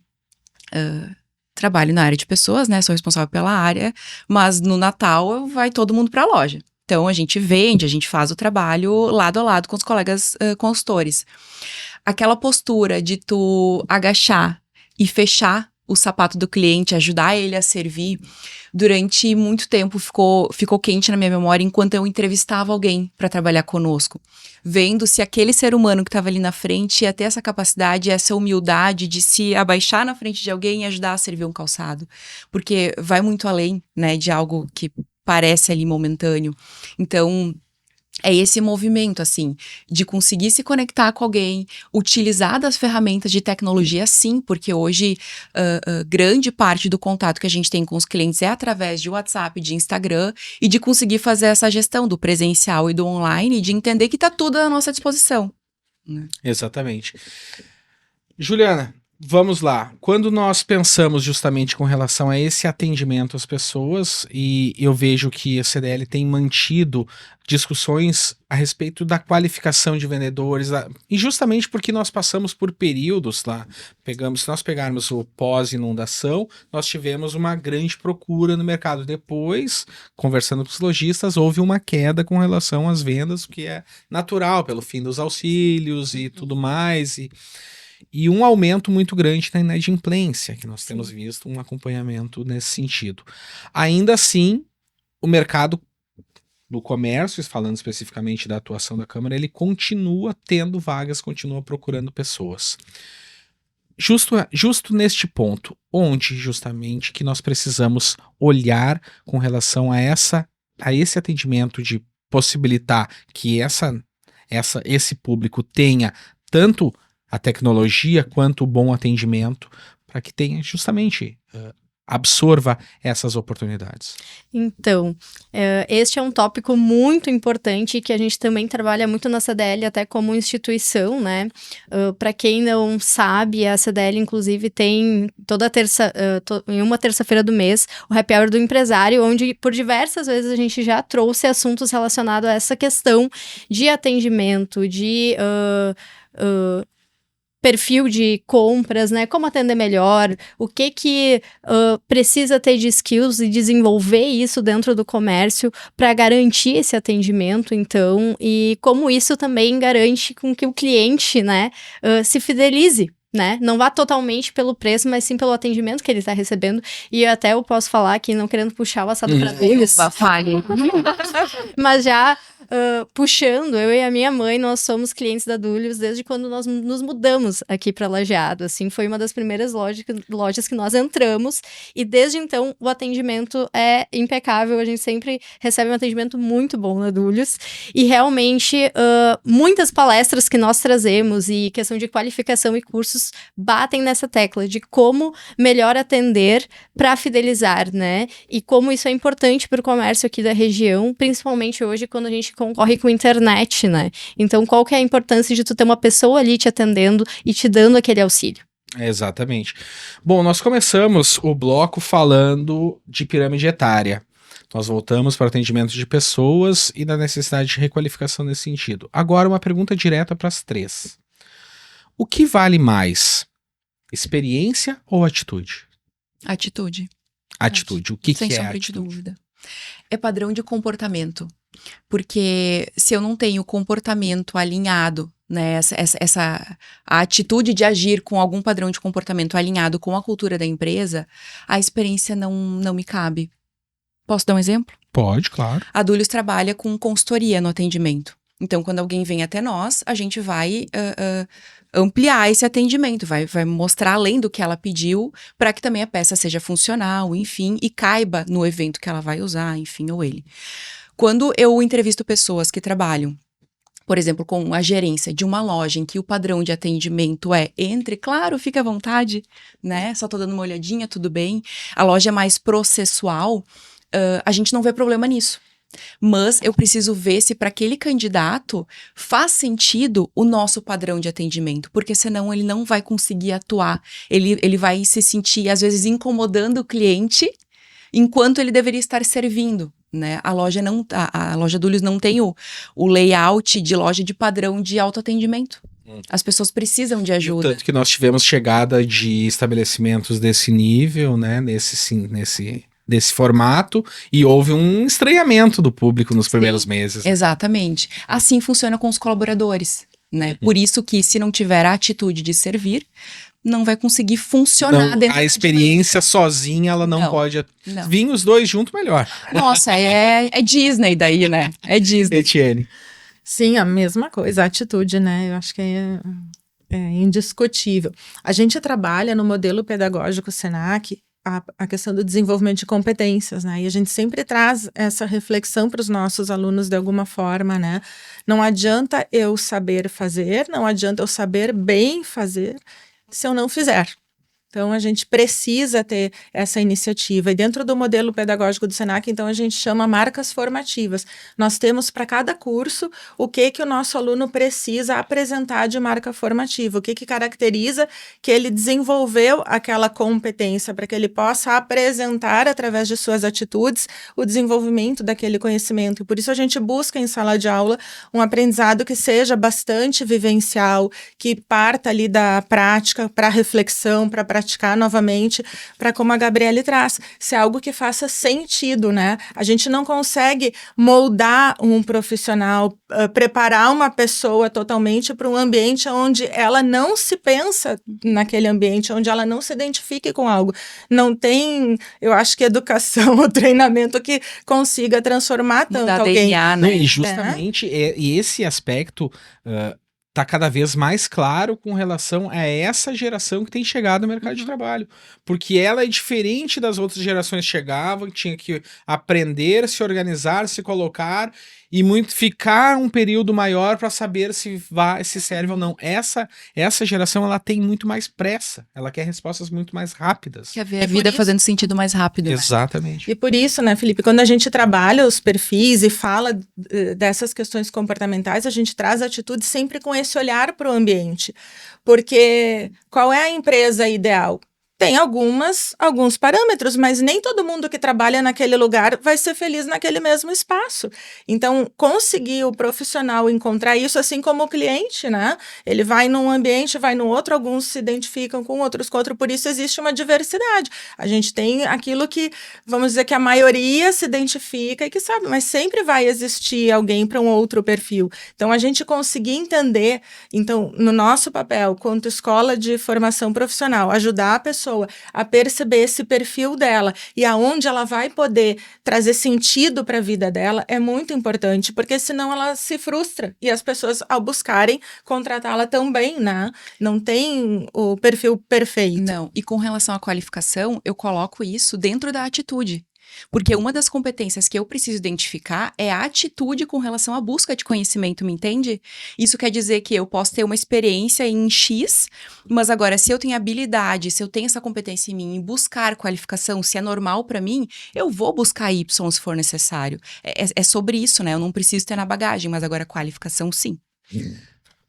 trabalho na área de pessoas, né? Sou responsável pela área, mas no Natal vai todo mundo para a loja. Então, a gente vende, a gente faz o trabalho lado a lado com os colegas consultores. Aquela postura de tu agachar e fechar o sapato do cliente, ajudar ele a servir, durante muito tempo ficou quente na minha memória enquanto eu entrevistava alguém para trabalhar conosco, vendo se aquele ser humano que estava ali na frente ia ter essa capacidade, essa humildade de se abaixar na frente de alguém e ajudar a servir um calçado, porque vai muito além, né, de algo que parece ali momentâneo. Então, é esse movimento, assim, de conseguir se conectar com alguém, utilizar das ferramentas de tecnologia, sim, porque hoje grande parte do contato que a gente tem com os clientes é através de WhatsApp, de Instagram, e de conseguir fazer essa gestão do presencial e do online, de entender que está tudo à nossa disposição. Né? Exatamente. Juliana, vamos lá. Quando nós pensamos justamente com relação a esse atendimento às pessoas, e eu vejo que a CDL tem mantido discussões a respeito da qualificação de vendedores, e justamente porque nós passamos por períodos lá, se nós pegarmos o pós-inundação, nós tivemos uma grande procura no mercado. Depois, conversando com os lojistas, houve uma queda com relação às vendas, o que é natural, pelo fim dos auxílios e tudo mais, e um aumento muito grande na inadimplência, que nós temos visto um acompanhamento nesse sentido. Ainda assim, o mercado do comércio, falando especificamente da atuação da Câmara, ele continua tendo vagas, continua procurando pessoas. Justo neste ponto, onde justamente que nós precisamos olhar com relação a esse atendimento, de possibilitar que esse público tenha tanto a tecnologia quanto o bom atendimento, para que tenha justamente absorva essas oportunidades. Então, este é um tópico muito importante que a gente também trabalha muito na CDL, até como instituição, né? Para quem não sabe, a CDL, inclusive, tem em uma terça-feira do mês, o Happy Hour do Empresário, onde por diversas vezes a gente já trouxe assuntos relacionados a essa questão de atendimento, de perfil de compras, né? Como atender melhor, o que precisa ter de skills e desenvolver isso dentro do comércio para garantir esse atendimento, então, e como isso também garante com que o cliente, né, se fidelize. Né? Não vá totalmente pelo preço, mas sim pelo atendimento que ele está recebendo. E eu posso falar aqui, não querendo puxar o assado para Deus, mas já puxando, eu e a minha mãe, nós somos clientes da Dúlios desde quando nós nos mudamos aqui para Lajeado, assim, foi uma das primeiras lojas que nós entramos, e desde então o atendimento é impecável, a gente sempre recebe um atendimento muito bom na Dúlios, e realmente muitas palestras que nós trazemos e questão de qualificação e cursos batem nessa tecla de como melhor atender para fidelizar, né? E como isso é importante para o comércio aqui da região, principalmente hoje quando a gente concorre com internet, né? Então, qual que é a importância de tu ter uma pessoa ali te atendendo e te dando aquele auxílio? Exatamente. Bom, nós começamos o bloco falando de pirâmide etária. Nós voltamos para o atendimento de pessoas e da necessidade de requalificação nesse sentido. Agora, uma pergunta direta para as três. O que vale mais? Experiência ou atitude? Atitude. Atitude. O que Sem é sombra de atitude? dúvida. É padrão de comportamento. Porque se eu não tenho comportamento alinhado, né, a atitude de agir com algum padrão de comportamento alinhado com a cultura da empresa, a experiência não me cabe. Posso dar um exemplo? Pode, claro. A Dúlios trabalha com consultoria no atendimento. Então, quando alguém vem até nós, a gente vai ampliar esse atendimento, vai mostrar além do que ela pediu, para que também a peça seja funcional, enfim, e caiba no evento que ela vai usar, enfim, ou ele. Quando eu entrevisto pessoas que trabalham, por exemplo, com a gerência de uma loja em que o padrão de atendimento entre, claro, fica à vontade, né? Só tô dando uma olhadinha, tudo bem. A loja é mais processual, a gente não vê problema nisso. Mas eu preciso ver se para aquele candidato faz sentido o nosso padrão de atendimento, porque senão ele não vai conseguir atuar. Ele vai se sentir, às vezes, incomodando o cliente, enquanto ele deveria estar servindo. Né? A loja Dúlios não tem o layout de loja de padrão de autoatendimento. As pessoas precisam de ajuda. Tanto que nós tivemos chegada de estabelecimentos desse nível, né? Desse formato, e houve um estranhamento do público nos primeiros meses. Exatamente. Assim funciona com os colaboradores. Né? Por isso que, se não tiver a atitude de servir, não vai conseguir funcionar dentro a experiência sozinha, ela não pode. Não. Vir os dois junto, melhor. Nossa, é Disney daí, né? É Disney. Etienne. Sim, a mesma coisa, a atitude, né? Eu acho que é indiscutível. A gente trabalha no modelo pedagógico Senac a questão do desenvolvimento de competências, né? E a gente sempre traz essa reflexão para os nossos alunos de alguma forma, né? Não adianta eu saber fazer, não adianta eu saber bem fazer se eu não fizer. Então, a gente precisa ter essa iniciativa. E dentro do modelo pedagógico do Senac, então, a gente chama marcas formativas. Nós temos para cada curso o que o nosso aluno precisa apresentar de marca formativa, o que caracteriza que ele desenvolveu aquela competência, para que ele possa apresentar, através de suas atitudes, o desenvolvimento daquele conhecimento. E por isso a gente busca em sala de aula um aprendizado que seja bastante vivencial, que parta ali da prática para reflexão, para praticar novamente, para, como a Gabriele traz, ser algo que faça sentido, né? A gente não consegue moldar um profissional, preparar uma pessoa totalmente para um ambiente onde ela não se pensa naquele ambiente, onde ela não se identifique com algo. Não tem, eu acho que educação ou treinamento que consiga transformar tanto alguém. DNA, né? E justamente e esse aspecto está cada vez mais claro com relação a essa geração que tem chegado no mercado de trabalho. Porque ela é diferente das outras gerações que chegavam, que tinha que aprender, se organizar, se colocar e ficar um período maior para saber se serve ou não. Essa geração, ela tem muito mais pressa. Ela quer respostas muito mais rápidas. Quer ver a vida fazendo sentido mais rápido. Né? Exatamente. E por isso, né, Felipe, quando a gente trabalha os perfis e fala dessas questões comportamentais, a gente traz atitude sempre com esse olhar para o ambiente. Porque qual é a empresa ideal? Tem alguns parâmetros, mas nem todo mundo que trabalha naquele lugar vai ser feliz naquele mesmo espaço. Então, conseguir o profissional encontrar isso, assim como o cliente, né? Ele vai num ambiente, vai no outro, alguns se identificam com outros, por isso existe uma diversidade. A gente tem aquilo que, vamos dizer que a maioria se identifica e que sabe, mas sempre vai existir alguém para um outro perfil. Então, a gente conseguir entender, então, no nosso papel, quanto escola de formação profissional, ajudar a pessoa pessoa a perceber esse perfil dela e aonde ela vai poder trazer sentido para a vida dela é muito importante, porque senão ela se frustra e as pessoas, ao buscarem contratá-la também, né? Não tem o perfil perfeito. Não, e com relação à qualificação, eu coloco isso dentro da atitude. Porque uma das competências que eu preciso identificar é a atitude com relação à busca de conhecimento, me entende? Isso quer dizer que eu posso ter uma experiência em X, mas agora, se eu tenho habilidade, se eu tenho essa competência em mim, em buscar qualificação, se é normal para mim, eu vou buscar Y se for necessário. É sobre isso, né? Eu não preciso ter na bagagem, mas agora qualificação, sim.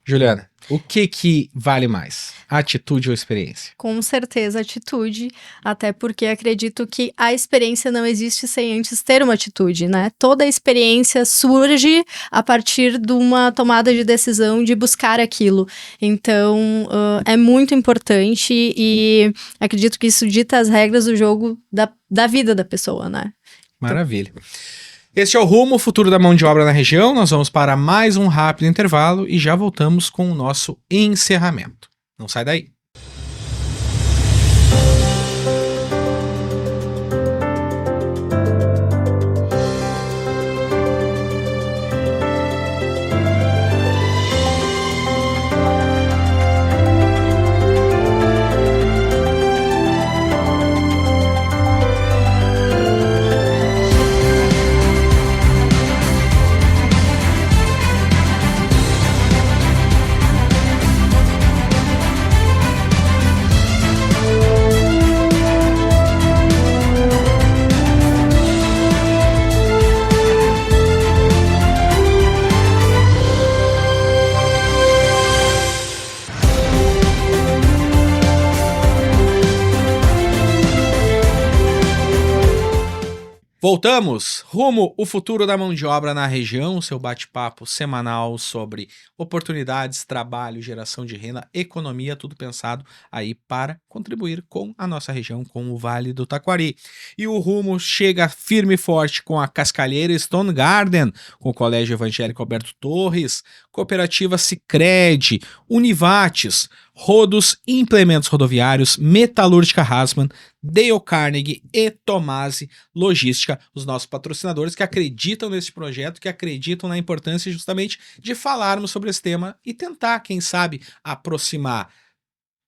Juliana, o que vale mais? Atitude ou experiência? Com certeza, atitude, até porque acredito que a experiência não existe sem antes ter uma atitude, né? Toda a experiência surge a partir de uma tomada de decisão de buscar aquilo. Então, é muito importante e acredito que isso dita as regras do jogo da vida da pessoa, né? Maravilha. Este é o Rumo, o futuro da mão de obra na região. Nós vamos para mais um rápido intervalo e já voltamos com o nosso encerramento. Não sai daí. Voltamos, rumo o futuro da mão de obra na região, seu bate-papo semanal sobre oportunidades, trabalho, geração de renda, economia, tudo pensado aí para contribuir com a nossa região, com o Vale do Taquari. E o rumo chega firme e forte com a Cascalheira Stone Garden, com o Colégio Evangélico Alberto Torres, Cooperativa Sicredi, Univates, Rodos Implementos Rodoviários, Metalúrgica Hassmann, Dale Carnegie e Tomasi Logística, os nossos patrocinadores que acreditam nesse projeto, que acreditam na importância justamente de falarmos sobre esse tema e tentar, quem sabe, aproximar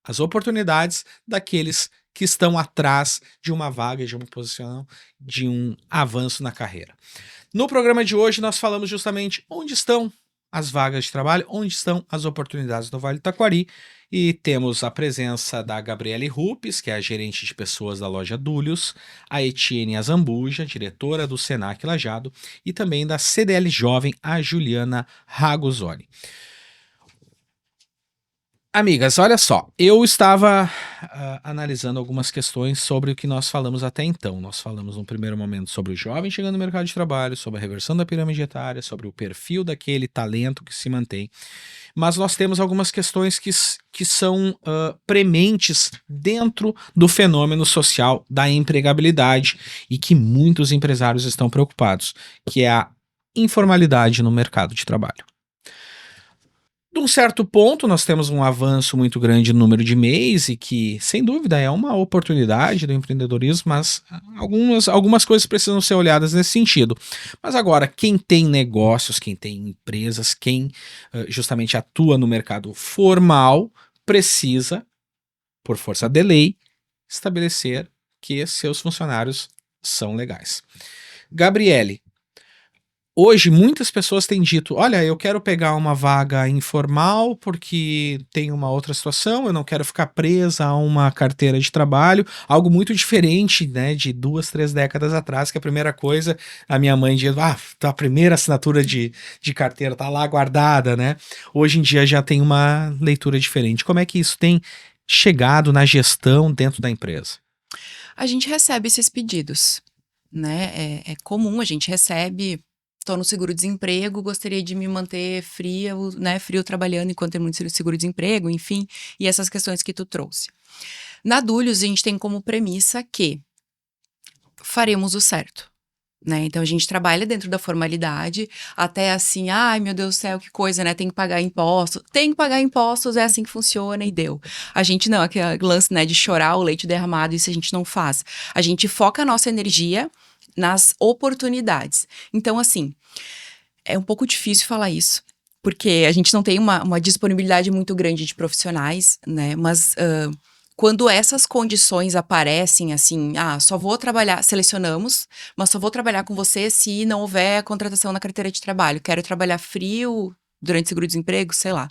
as oportunidades daqueles que estão atrás de uma vaga, de uma posição, de um avanço na carreira. No programa de hoje nós falamos justamente onde estão as vagas de trabalho, onde estão as oportunidades do Vale do Taquari, e temos a presença da Gabriele Rupes, que é a gerente de pessoas da loja Dúlios, a Etienne Azambuja, diretora do Senac Lajado, e também da CDL Jovem, a Juliana Ragusoni. Amigas, olha só, eu estava analisando algumas questões sobre o que nós falamos até então. Nós falamos no primeiro momento sobre o jovem chegando no mercado de trabalho, sobre a reversão da pirâmide etária, sobre o perfil daquele talento que se mantém. Mas nós temos algumas questões que são prementes dentro do fenômeno social da empregabilidade e que muitos empresários estão preocupados, que é a informalidade no mercado de trabalho. De um certo ponto, nós temos um avanço muito grande no número de MEIs e que, sem dúvida, é uma oportunidade do empreendedorismo, mas algumas coisas precisam ser olhadas nesse sentido. Mas agora, quem tem negócios, quem tem empresas, quem justamente atua no mercado formal, precisa, por força de lei, estabelecer que seus funcionários são legais. Gabriele, hoje, muitas pessoas têm dito, olha, eu quero pegar uma vaga informal porque tem uma outra situação, eu não quero ficar presa a uma carteira de trabalho, algo muito diferente, né, de 2, 3 décadas atrás, que a primeira coisa, a minha mãe dizia, a primeira assinatura de carteira tá lá guardada, né? Hoje em dia já tem uma leitura diferente. Como é que isso tem chegado na gestão dentro da empresa? A gente recebe esses pedidos, né? É comum, a gente recebe... Estou no seguro-desemprego, gostaria de me manter frio trabalhando enquanto tem muito seguro-desemprego, enfim, e essas questões que tu trouxe. Na Dúlios, a gente tem como premissa que faremos o certo, né? Então a gente trabalha dentro da formalidade, até assim, ai meu Deus do céu, que coisa, né? Tem que pagar impostos, é assim que funciona e deu. A gente não, aquele lance, né, de chorar o leite derramado, isso a gente não faz. A gente foca a nossa energia nas oportunidades. Então, assim, é um pouco difícil falar isso, porque a gente não tem uma disponibilidade muito grande de profissionais, né? Mas quando essas condições aparecem, assim, só vou trabalhar, selecionamos, mas só vou trabalhar com você se não houver contratação na carteira de trabalho. Quero trabalhar frio durante seguro-desemprego, sei lá.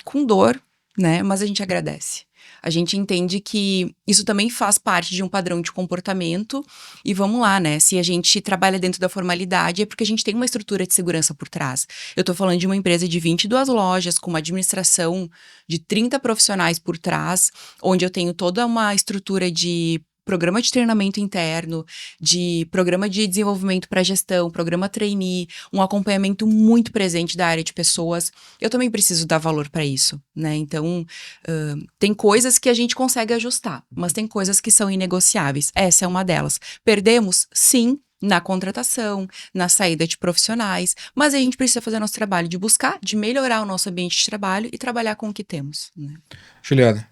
Com dor, né? Mas a gente agradece. A gente entende que isso também faz parte de um padrão de comportamento e vamos lá, né? Se a gente trabalha dentro da formalidade é porque a gente tem uma estrutura de segurança por trás. Eu tô falando de uma empresa de 22 lojas com uma administração de 30 profissionais por trás, onde eu tenho toda uma estrutura de programa de treinamento interno, de programa de desenvolvimento para gestão, programa trainee, um acompanhamento muito presente da área de pessoas. Eu também preciso dar valor para isso, né? Então, tem coisas que a gente consegue ajustar, mas tem coisas que são inegociáveis. Essa é uma delas. Perdemos? Sim, na contratação, na saída de profissionais, mas a gente precisa fazer nosso trabalho de buscar, de melhorar o nosso ambiente de trabalho e trabalhar com o que temos, né? Juliana.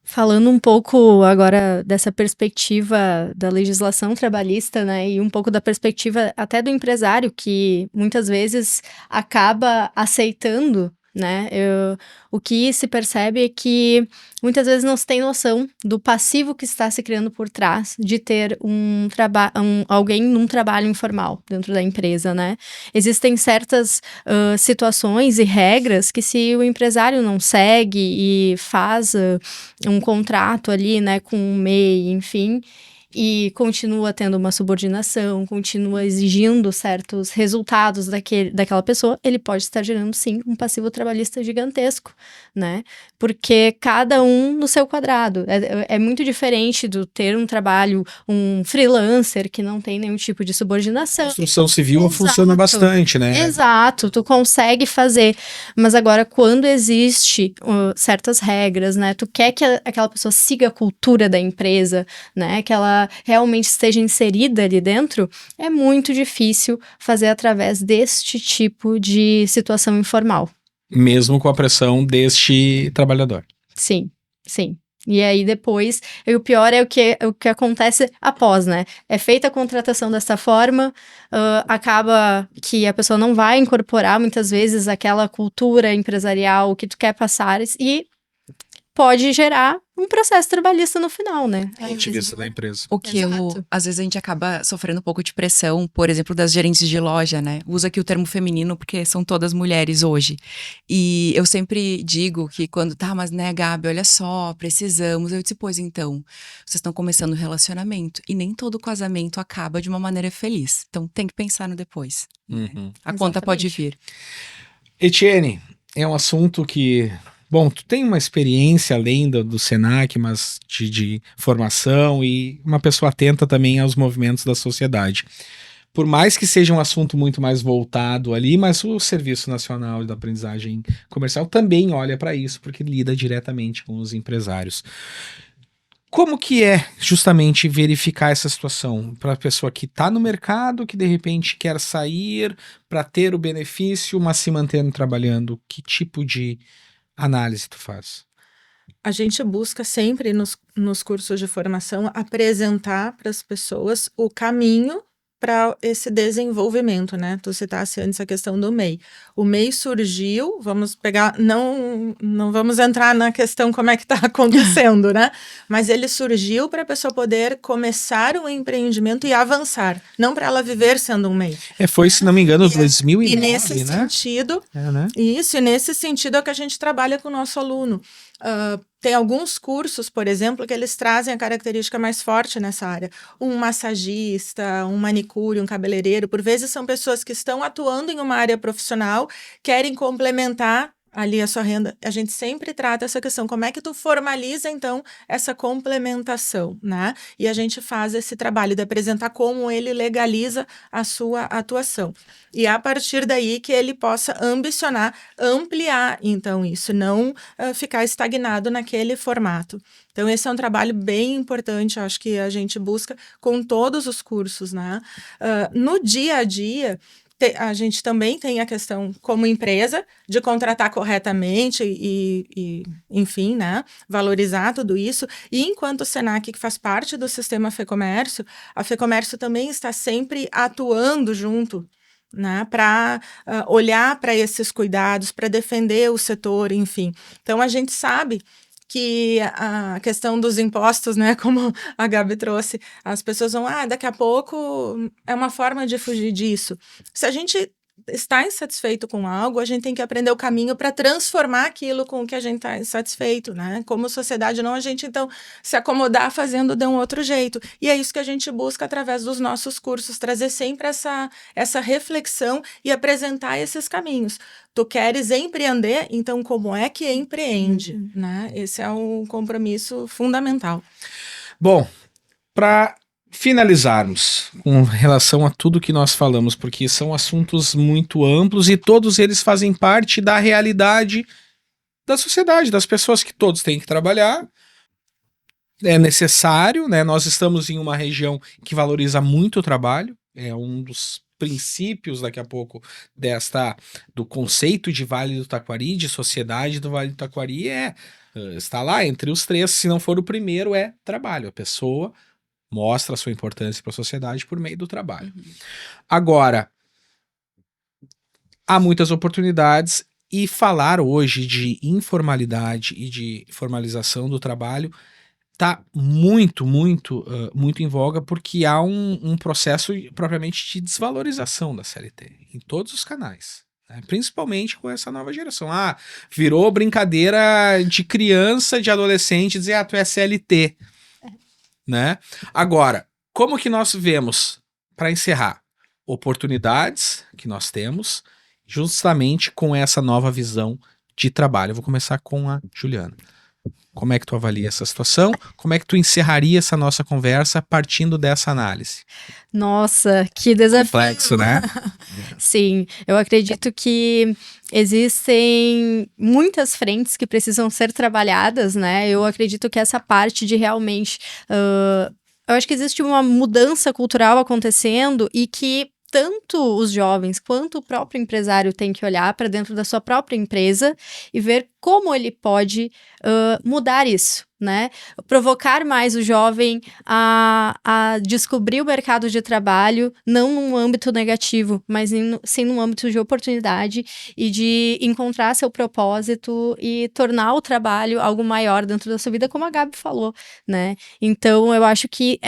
Falando um pouco agora dessa perspectiva da legislação trabalhista, né, e um pouco da perspectiva até do empresário, que muitas vezes acaba aceitando, né, o que se percebe é que muitas vezes não se tem noção do passivo que está se criando por trás de ter alguém num trabalho informal dentro da empresa, né? Existem certas situações e regras que se o empresário não segue e faz um contrato ali, né, com um MEI, enfim, e continua tendo uma subordinação, continua exigindo certos resultados daquela pessoa, ele pode estar gerando, sim, um passivo trabalhista gigantesco, né? Porque cada um no seu quadrado. É muito diferente do ter um trabalho, um freelancer que não tem nenhum tipo de subordinação. Construção civil funciona bastante, né? Exato, tu consegue fazer. Mas agora, quando existe certas regras, né? Tu quer que aquela pessoa siga a cultura da empresa, né? Que ela realmente esteja inserida ali dentro, é muito difícil fazer através deste tipo de situação informal. Mesmo com a pressão deste trabalhador. Sim, sim. E aí depois, o pior é o que acontece após, né? É feita a contratação dessa forma, acaba que a pessoa não vai incorporar muitas vezes aquela cultura empresarial que tu quer passar e pode gerar um processo trabalhista no final, né? Ativista da empresa. O que às vezes a gente acaba sofrendo um pouco de pressão, por exemplo, das gerentes de loja, né? Usa aqui o termo feminino porque são todas mulheres hoje. E eu sempre digo que quando, mas né, Gabi, olha só, precisamos. Eu disse, pois então, vocês estão começando um relacionamento e nem todo casamento acaba de uma maneira feliz. Então tem que pensar no depois. Uhum. A conta pode vir. Etienne, é um assunto que... Bom, tu tem uma experiência além do Senac, mas de formação e uma pessoa atenta também aos movimentos da sociedade. Por mais que seja um assunto muito mais voltado ali, mas o Serviço Nacional da Aprendizagem Comercial também olha para isso, porque lida diretamente com os empresários. Como que é justamente verificar essa situação para a pessoa que está no mercado, que de repente quer sair para ter o benefício, mas se mantendo trabalhando? Que tipo de análise tu faz? A gente busca sempre nos cursos de formação apresentar para as pessoas o caminho para esse desenvolvimento, né? Tu citasse antes a questão do MEI. O MEI surgiu, vamos pegar, não vamos entrar na questão como é que está acontecendo, né? Mas ele surgiu para a pessoa poder começar um empreendimento e avançar, não para ela viver sendo um MEI. Foi, se não me engano, 2009, e nesse né? sentido, né? Isso, e nesse sentido é que a gente trabalha com o nosso aluno. Tem alguns cursos, por exemplo, que eles trazem a característica mais forte nessa área. Um massagista, um manicure, um cabeleireiro, por vezes são pessoas que estão atuando em uma área profissional, querem complementar ali a sua renda, a gente sempre trata essa questão, como é que tu formaliza, então, essa complementação, né? E a gente faz esse trabalho de apresentar como ele legaliza a sua atuação. E a partir daí que ele possa ambicionar, ampliar, então, isso, não ficar estagnado naquele formato. Então, esse é um trabalho bem importante, acho que a gente busca com todos os cursos, né? No dia a dia, a gente também tem a questão, como empresa, de contratar corretamente enfim, né, valorizar tudo isso. E enquanto o Senac, que faz parte do sistema FEComércio, a FEComércio também está sempre atuando junto, né, para olhar para esses cuidados, para defender o setor, enfim. Então, a gente sabe que a questão dos impostos, né, como a Gabi trouxe, as pessoas vão, daqui a pouco é uma forma de fugir disso. Se a gente está insatisfeito com algo, a gente tem que aprender o caminho para transformar aquilo com o que a gente está insatisfeito, né? Como sociedade, não a gente, então, se acomodar fazendo de um outro jeito. E é isso que a gente busca através dos nossos cursos, trazer sempre essa reflexão e apresentar esses caminhos. Tu queres empreender, então como é que empreende, né? Esse é um compromisso fundamental. Bom, para finalizarmos com relação a tudo que nós falamos, porque são assuntos muito amplos e todos eles fazem parte da realidade da sociedade, das pessoas que todos têm que trabalhar. É necessário, né? Nós estamos em uma região que valoriza muito o trabalho, é um dos princípios daqui a pouco do conceito de Vale do Taquari, de sociedade do Vale do Taquari, está lá entre os 3, se não for o primeiro, é trabalho. A pessoa mostra a sua importância para a sociedade por meio do trabalho. Agora, há muitas oportunidades e falar hoje de informalidade e de formalização do trabalho está muito em voga, porque há um processo propriamente de desvalorização da CLT em todos os canais, né? Principalmente com essa nova geração. Virou brincadeira de criança, de adolescente, dizer, tu é CLT. Né? Agora, como que nós vemos, para encerrar, oportunidades que nós temos justamente com essa nova visão de trabalho? Eu vou começar com a Juliana. Como é que tu avalia essa situação? Como é que tu encerraria essa nossa conversa partindo dessa análise? Nossa, que desafio. Complexo, né? Sim, eu acredito que existem muitas frentes que precisam ser trabalhadas, né? Eu acredito que essa parte de realmente... eu acho que existe uma mudança cultural acontecendo e que tanto os jovens quanto o próprio empresário tem que olhar para dentro da sua própria empresa e ver como ele pode mudar isso, né? Provocar mais o jovem a descobrir o mercado de trabalho, não num âmbito negativo, mas sim num âmbito de oportunidade e de encontrar seu propósito e tornar o trabalho algo maior dentro da sua vida, como a Gabi falou, né? Então, eu acho que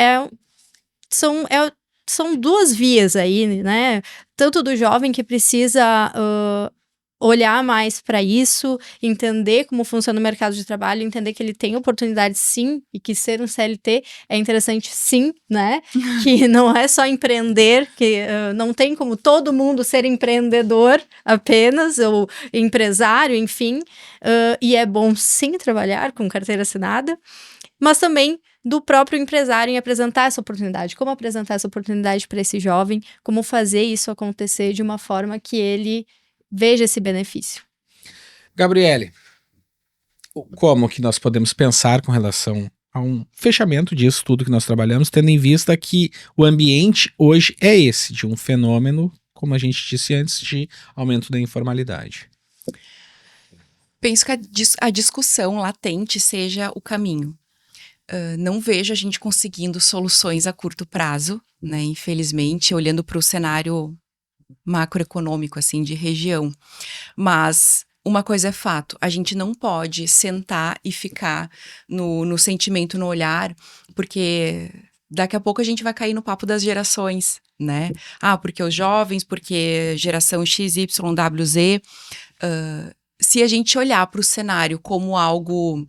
são duas vias aí, né? Tanto do jovem que precisa olhar mais para isso, entender como funciona o mercado de trabalho, entender que ele tem oportunidade sim, e que ser um CLT é interessante sim, né? Que não é só empreender, que não tem como todo mundo ser empreendedor apenas, ou empresário, enfim. E é bom sim trabalhar com carteira assinada, mas também do próprio empresário em apresentar essa oportunidade. Como apresentar essa oportunidade para esse jovem, como fazer isso acontecer de uma forma que ele veja esse benefício. Gabriele, como que nós podemos pensar com relação a um fechamento disso tudo que nós trabalhamos, tendo em vista que o ambiente hoje é esse, de um fenômeno, como a gente disse antes, de aumento da informalidade? Penso que a discussão latente seja o caminho. Não vejo a gente conseguindo soluções a curto prazo, né? Infelizmente, olhando para o cenário macroeconômico, assim, de região. Mas uma coisa é fato, a gente não pode sentar e ficar no sentimento, no olhar, porque daqui a pouco a gente vai cair no papo das gerações, né? Porque os jovens, porque geração XYWZ. Se a gente olhar para o cenário como algo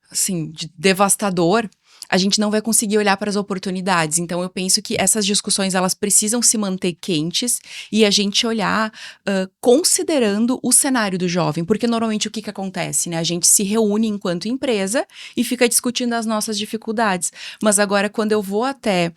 assim, devastador, a gente não vai conseguir olhar para as oportunidades. Então, eu penso que essas discussões, elas precisam se manter quentes e a gente olhar considerando o cenário do jovem. Porque, normalmente, o que acontece, né? A gente se reúne enquanto empresa e fica discutindo as nossas dificuldades. Mas agora, quando eu vou até,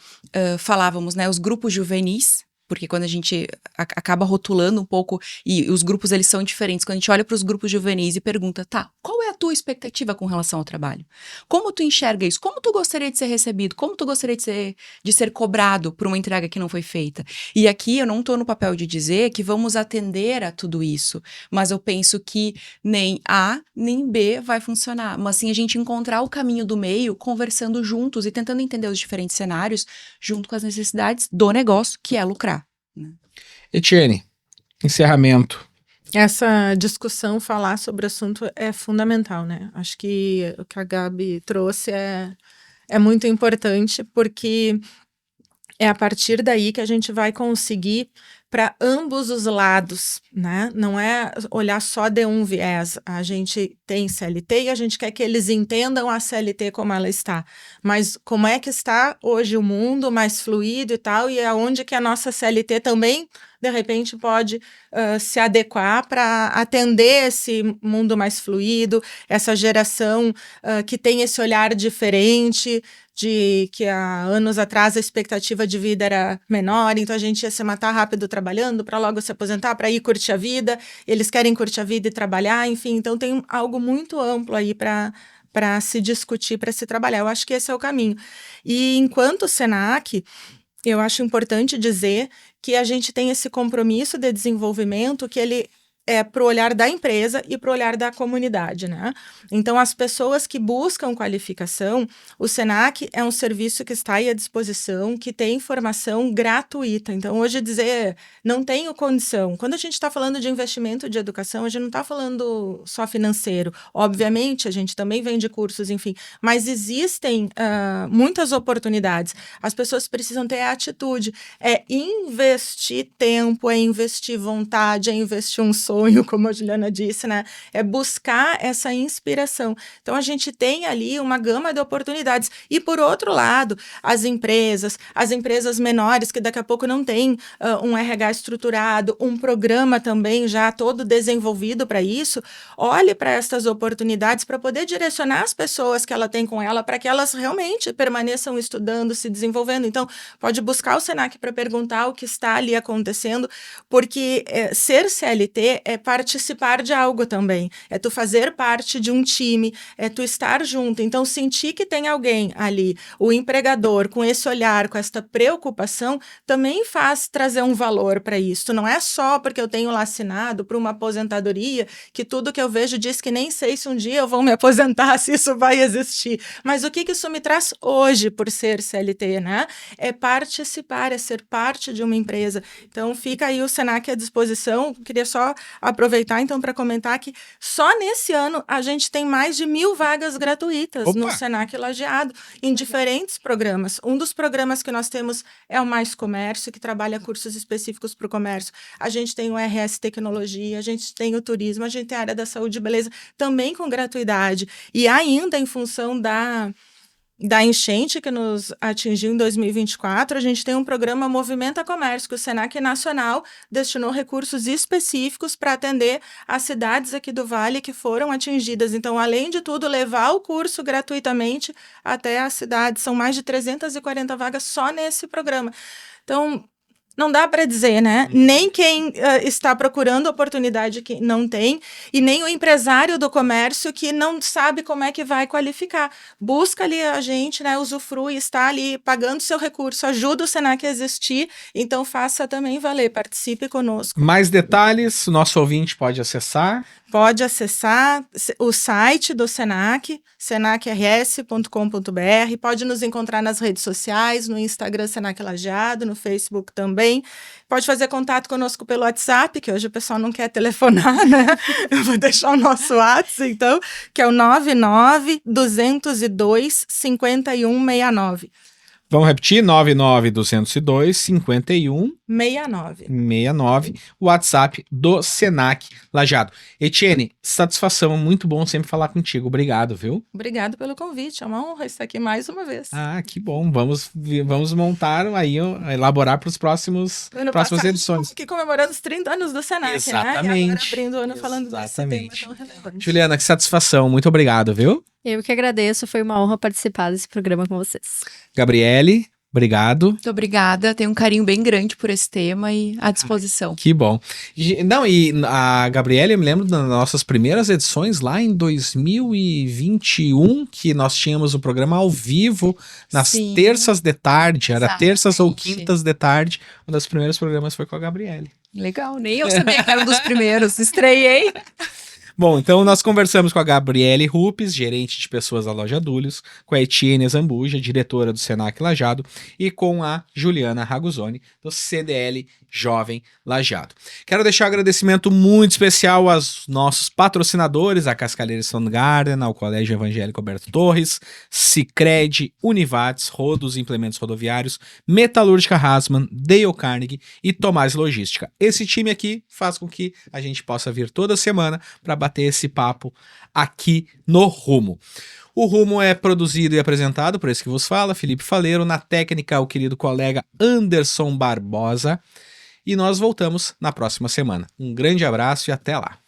falávamos, né, os grupos juvenis, porque quando a gente acaba rotulando um pouco, e os grupos, eles são diferentes, quando a gente olha para os grupos juvenis e pergunta, tá, qual é a tua expectativa com relação ao trabalho? Como tu enxerga isso? Como tu gostaria de ser recebido? Como tu gostaria de ser cobrado por uma entrega que não foi feita? E aqui eu não estou no papel de dizer que vamos atender a tudo isso, mas eu penso que nem A nem B vai funcionar, mas sim a gente encontrar o caminho do meio, conversando juntos e tentando entender os diferentes cenários, junto com as necessidades do negócio, que é lucrar. Etienne, encerramento. Essa discussão, falar sobre o assunto é fundamental, né? Acho que o que a Gabi trouxe é muito importante, porque é a partir daí que a gente vai conseguir para ambos os lados, né? Não é olhar só de um viés. A gente tem CLT e a gente quer que eles entendam a CLT como ela está. Mas como é que está hoje o mundo mais fluido e tal, e aonde que a nossa CLT também, de repente, pode se adequar para atender esse mundo mais fluido, essa geração que tem esse olhar diferente, de que há anos atrás a expectativa de vida era menor, então a gente ia se matar rápido trabalhando para logo se aposentar, para ir curtir a vida, eles querem curtir a vida e trabalhar, enfim, então tem algo muito amplo aí para se discutir, para se trabalhar. Eu acho que esse é o caminho. E enquanto Senac, eu acho importante dizer que a gente tem esse compromisso de desenvolvimento que ele é para o olhar da empresa e para o olhar da comunidade, né? Então, as pessoas que buscam qualificação, o Senac é um serviço que está aí à disposição, que tem formação gratuita. Então, hoje dizer, não tenho condição. Quando a gente está falando de investimento de educação, a gente não está falando só financeiro. Obviamente, a gente também vende cursos, enfim, mas existem muitas oportunidades. As pessoas precisam ter atitude. É investir tempo, é investir vontade, é investir um sonho, como a Juliana disse, né? É buscar essa inspiração. Então, a gente tem ali uma gama de oportunidades. E, por outro lado, as empresas menores, que daqui a pouco não têm um RH estruturado, um programa também já todo desenvolvido para isso, olhe para essas oportunidades para poder direcionar as pessoas que ela tem com ela, para que elas realmente permaneçam estudando, se desenvolvendo. Então, pode buscar o Senac para perguntar o que está ali acontecendo, porque ser CLT é participar de algo também, é tu fazer parte de um time, é tu estar junto. Então, sentir que tem alguém ali, o empregador, com esse olhar, com esta preocupação, também faz trazer um valor para isso. Não é só porque eu tenho lá assinado para uma aposentadoria, que tudo que eu vejo diz que nem sei se um dia eu vou me aposentar, se isso vai existir. Mas o que isso me traz hoje por ser CLT, né? É participar, é ser parte de uma empresa. Então, fica aí o Senac à disposição. Queria só aproveitar, então, para comentar que só nesse ano a gente tem mais de 1.000 vagas gratuitas no Senac Lajeado, em diferentes programas. Um dos programas que nós temos é o Mais Comércio, que trabalha cursos específicos para o comércio. A gente tem o RS Tecnologia, a gente tem o turismo, a gente tem a área da saúde e beleza, também com gratuidade. E ainda em função da enchente que nos atingiu em 2024, a gente tem um programa Movimenta Comércio, que o Senac Nacional destinou recursos específicos para atender as cidades aqui do Vale que foram atingidas. Então, além de tudo, levar o curso gratuitamente até a cidade. São mais de 340 vagas só nesse programa. Então, não dá para dizer, né? Nem quem está procurando oportunidade que não tem, e nem o empresário do comércio que não sabe como é que vai qualificar. Busca ali a gente, né? Usufrui, está ali pagando seu recurso, ajuda o Senac a existir, então faça também valer, participe conosco. Mais detalhes, o nosso ouvinte pode acessar? Pode acessar o site do Senac, senacrs.com.br, pode nos encontrar nas redes sociais, no Instagram Senac Lajeado, no Facebook também. Pode fazer contato conosco pelo WhatsApp, que hoje o pessoal não quer telefonar, né? Eu vou deixar o nosso WhatsApp, então, que é o 99 202 5169. Vamos repetir, 99202-5169, 69. WhatsApp do Senac Lajeado. Etienne, satisfação, muito bom sempre falar contigo, obrigado, viu? Obrigado pelo convite, é uma honra estar aqui mais uma vez. Ah, que bom, vamos montar aí, elaborar para os próximas edições. Aqui comemorando os 30 anos do Senac, né? E agora Exatamente. abrindo o ano falando desse tema Exatamente. tão relevante. Juliana, que satisfação, muito obrigado, viu? Eu que agradeço, foi uma honra participar desse programa com vocês. Gabriele, obrigado. Muito obrigada, tenho um carinho bem grande por esse tema e à disposição. Que bom. Não, e a Gabriele, eu me lembro das nossas primeiras edições lá em 2021, que nós tínhamos o programa ao vivo nas Sim. terças de tarde, era terças ou Exatamente. quintas de tarde. Um dos primeiros programas foi com a Gabriele. Legal, nem eu sabia que era um dos primeiros, estreiei. Bom, então nós conversamos com a Gabriele Rupes, gerente de pessoas da Loja Dúlios, com a Etienne Zambuja, diretora do Senac Lajeado, e com a Juliana Ragusoni, do CDL Jovem Lajeado. Quero deixar um agradecimento muito especial aos nossos patrocinadores, a Cascalheira Stone Garden, ao Colégio Evangélico Alberto Torres, Sicredi, Univates, Rodos Implementos Rodoviários, Metalúrgica Hasman, Dale Carnegie e Tomás Logística. Esse time aqui faz com que a gente possa vir toda semana para bater esse papo aqui no Rumo. O Rumo é produzido e apresentado por esse que vos fala, Felipe Faleiro, na técnica o querido colega Anderson Barbosa, e nós voltamos na próxima semana. Um grande abraço e até lá.